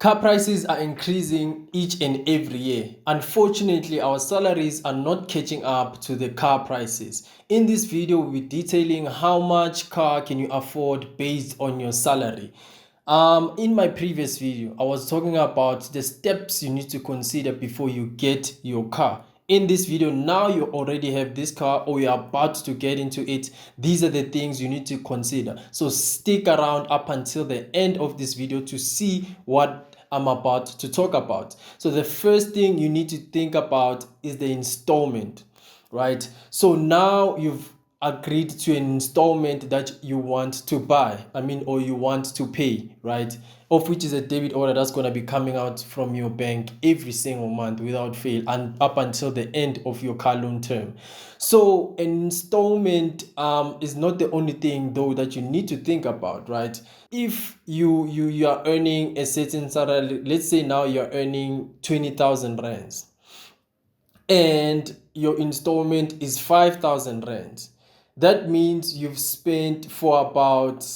Car prices are increasing each and every year. Unfortunately, our salaries are not catching up to the car prices. In this video, we'll be detailing how much car can you afford based on your salary. In my previous video, I was talking about the steps you need to consider before you get your car. In this video, now you already have this car or you're about to get into it. These are the things you need to consider. So stick around up until the end of this video to see what I'm about to talk about. So the first thing you need to think about is the installment, right? So now you've agreed to an installment that you want to buy, or you want to pay, right? Of which is a debit order that's going to be coming out from your bank every single month without fail and up until the end of your car loan term. So an installment is not the only thing though that you need to think about, right? If you are earning a certain salary, let's say now you're earning 20,000 rands and your installment is 5,000 rands. That means you've spent for about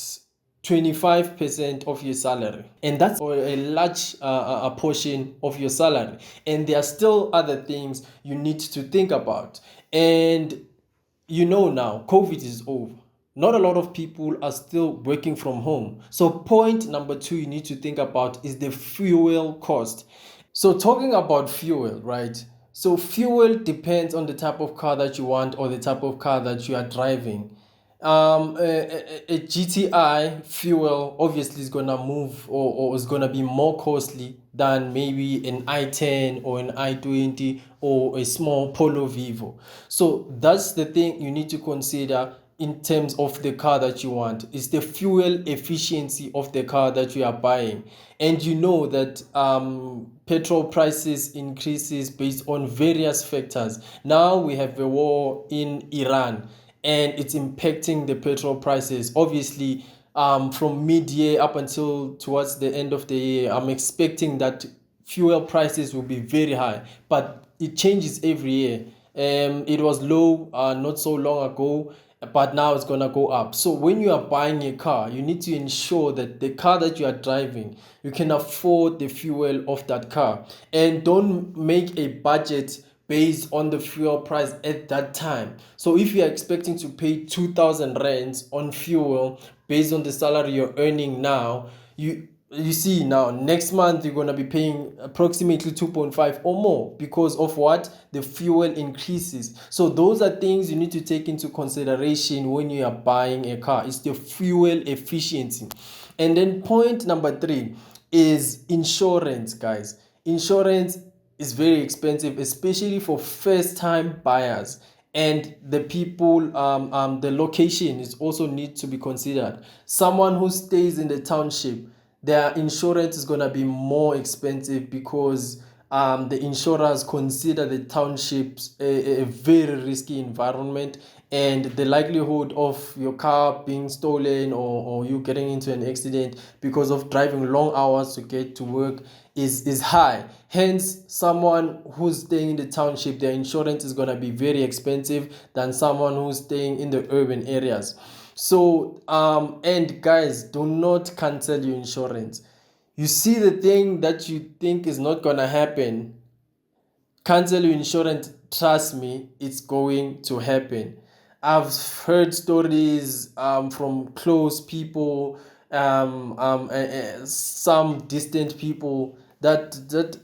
25% of your salary, and that's a large a portion of your salary. And there are still other things you need to think about. And now COVID is over. Not a lot of people are still working from home. So point number 2 you need to think about is the fuel cost. So talking about fuel, right? So fuel depends on the type of car that you want or the type of car that you are driving. A GTI fuel obviously is gonna move or is gonna be more costly than maybe an i10 or an i20 or a small Polo Vivo. So that's the thing you need to consider in terms of the car that you want. Is the fuel efficiency of the car that you are buying. And you know that petrol prices increases based on various factors. Now we have a war in Iran and it's impacting the petrol prices. Obviously, from mid-year up until towards the end of the year, I'm expecting that fuel prices will be very high, but it changes every year. It was low not so long ago, but now it's gonna go up. So when you are buying a car, you need to ensure that the car that you are driving, you can afford the fuel of that car, and don't make a budget based on the fuel price at that time. So if you are expecting to pay 2,000 rands on fuel based on the salary you're earning now, you see now next month you're going to be paying approximately 2.5 or more because of what? The fuel increases. So those are things you need to take into consideration when you are buying a car. It's the fuel efficiency. And then point number 3 is insurance, guys. Insurance is very expensive, especially for first time buyers. And the people, the location is also need to be considered. Someone who stays in the township, their insurance is going to be more expensive because the insurers consider the townships a very risky environment, and the likelihood of your car being stolen or you getting into an accident because of driving long hours to get to work is high. Hence, someone who's staying in the township, their insurance is going to be very expensive than someone who's staying in the urban areas. So and guys, do not cancel your insurance. You see the thing that you think is not gonna happen, cancel your insurance. Trust me, it's going to happen. I've heard stories from close people, some distant people, that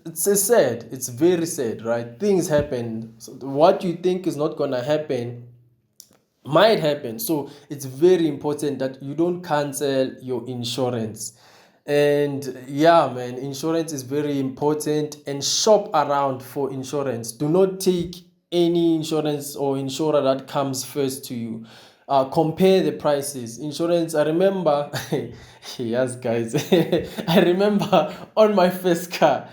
it's sad. It's very sad, right? Things happen. So what you think is not gonna happen might happen. So it's very important that you don't cancel your insurance. And yeah, man, insurance is very important, and shop around for insurance. Do not take any insurance or insurer that comes first to you. Compare the prices. Insurance, I remember, yes, guys, I remember on my first car,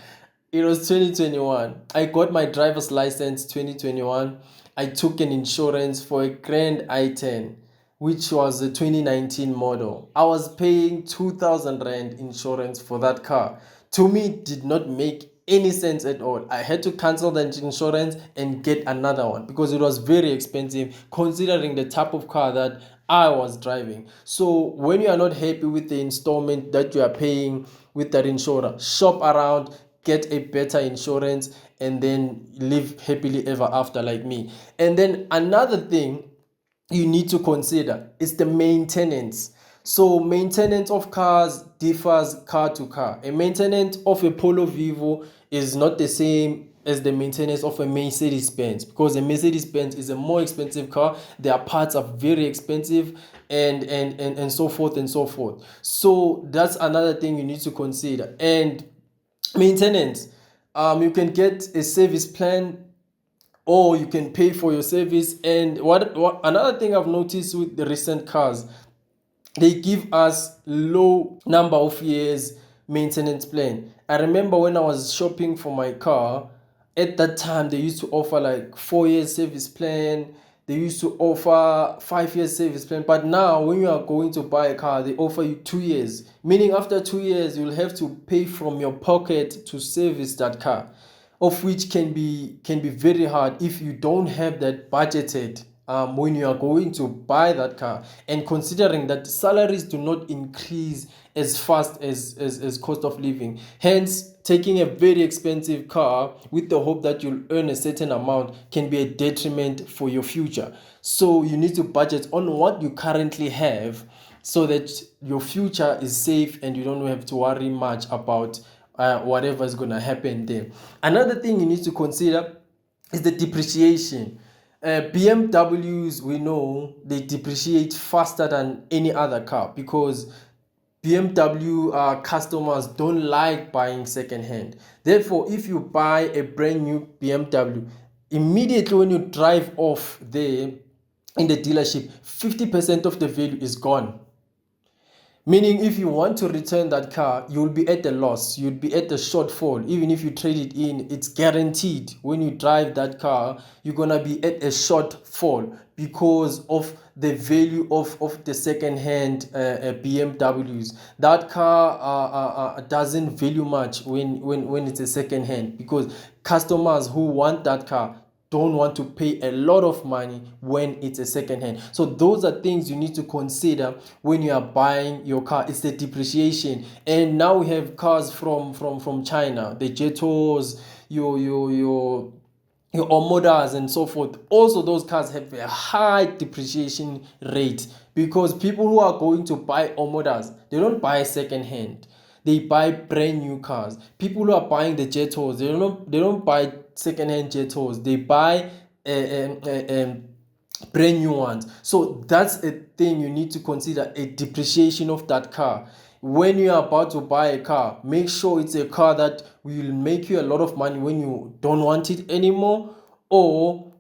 it was 2021. I got my driver's license 2021. I took an insurance for a Grand i10, which was a 2019 model. I was paying 2,000 rand insurance for that car. To me, it did not make any sense at all. I had to cancel the insurance and get another one because it was very expensive considering the type of car that I was driving. So when you are not happy with the installment that you are paying with that insurer, shop around, get a better insurance, and then live happily ever after like me. And then another thing you need to consider is the maintenance. So maintenance of cars differs car to car. A maintenance of a Polo Vivo is not the same as the maintenance of a Mercedes Benz, because a Mercedes Benz is a more expensive car. Their parts are very expensive, and so forth and so forth. So that's another thing you need to consider. And maintenance, you can get a service plan, or you can pay for your service. And what another thing I've noticed with the recent cars, they give us low number of years maintenance plan. I remember when I was shopping for my car, at that time they used to offer like 4 years service plan, they used to offer 5 years service plan. But now when you are going to buy a car, they offer you 2 years, meaning after 2 years you'll have to pay from your pocket to service that car, of which can be very hard if you don't have that budgeted when you are going to buy that car. And considering that salaries do not increase as fast as cost of living, hence taking a very expensive car with the hope that you'll earn a certain amount can be a detriment for your future. So you need to budget on what you currently have, so that your future is safe and you don't have to worry much about whatever is going to happen there. Another thing you need to consider is the depreciation. BMWs, we know they depreciate faster than any other car, because BMW customers don't like buying second hand. Therefore, if you buy a brand new BMW, immediately when you drive off there in the dealership, 50% of the value is gone. Meaning, if you want to return that car, you'll be at a loss, you'll be at a shortfall. Even if you trade it in, it's guaranteed when you drive that car, you're gonna be at a shortfall because of the value of the second-hand BMWs. That car doesn't value much when it's a second-hand, because customers who want that car don't want to pay a lot of money when it's a second hand. So those are things you need to consider when you are buying your car. It's the depreciation. And now we have cars from China, the Jetos, your Omodas and so forth. Also, those cars have a high depreciation rate, because people who are going to buy Omodas, they don't buy second hand, they buy brand new cars. People who are buying the Jetos, they don't buy second-hand Jetos, they buy brand new ones. So that's a thing you need to consider, a depreciation of that car. When you are about to buy a car, make sure it's a car that will make you a lot of money when you don't want it anymore, or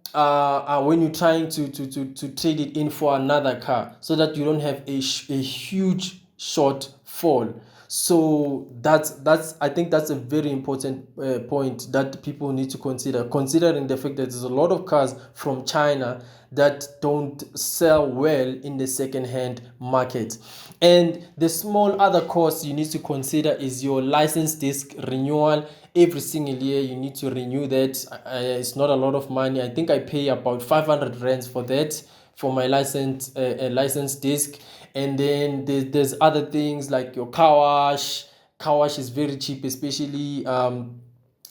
when you're trying to trade it in for another car, so that you don't have a huge shortfall. So that's I think that's a very important point that people need to consider, considering the fact that there's a lot of cars from China that don't sell well in the second-hand market. And the small other cost you need to consider is your license disc renewal. Every single year you need to renew that. It's not a lot of money. I think I pay about 500 rands for that, for my license disc. And then there's other things like your car wash. Car wash is very cheap, especially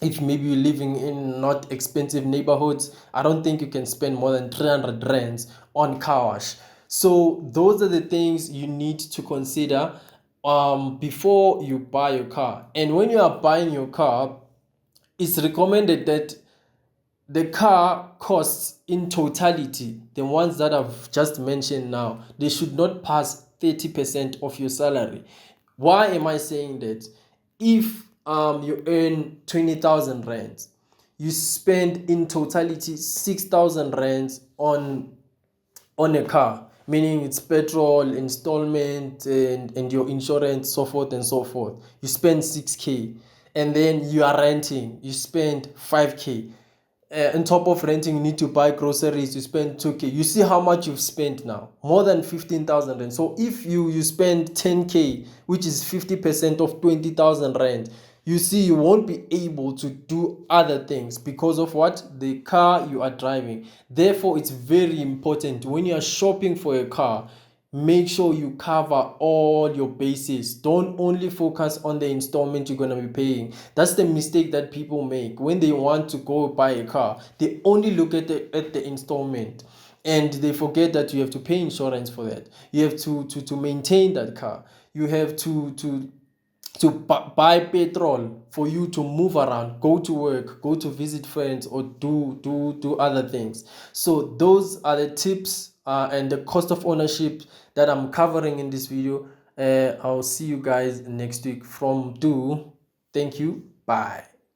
if maybe you're living in not expensive neighborhoods. I don't think you can spend more than 300 rands on car wash. So those are the things you need to consider before you buy your car. And when you are buying your car, it's recommended that the car costs in totality, the ones that I've just mentioned now, they should not pass 30% of your salary. Why am I saying that? If you earn 20,000 rands, you spend in totality 6,000 rands on a car, meaning it's petrol, installment, and your insurance, so forth and so forth. You spend 6k, and then you are renting, you spend 5k. On top of renting, you need to buy groceries, you spend 2k. You see how much you've spent now, more than 15,000 rand. So if you spend 10k, which is 50% of 20,000 rand, you see you won't be able to do other things because of what? The car you are driving. Therefore, it's very important when you are shopping for a car, make sure you cover all your bases. Don't only focus on the installment you're going to be paying. That's the mistake that people make when they want to go buy a car. They only look at the installment, and they forget that you have to pay insurance for that. You have to maintain that car. You have to buy petrol for you to move around, go to work, go to visit friends, or do other things. So those are the tips and the cost of ownership that I'm covering in this video. I'll see you guys next week from Do. Thank you. Bye.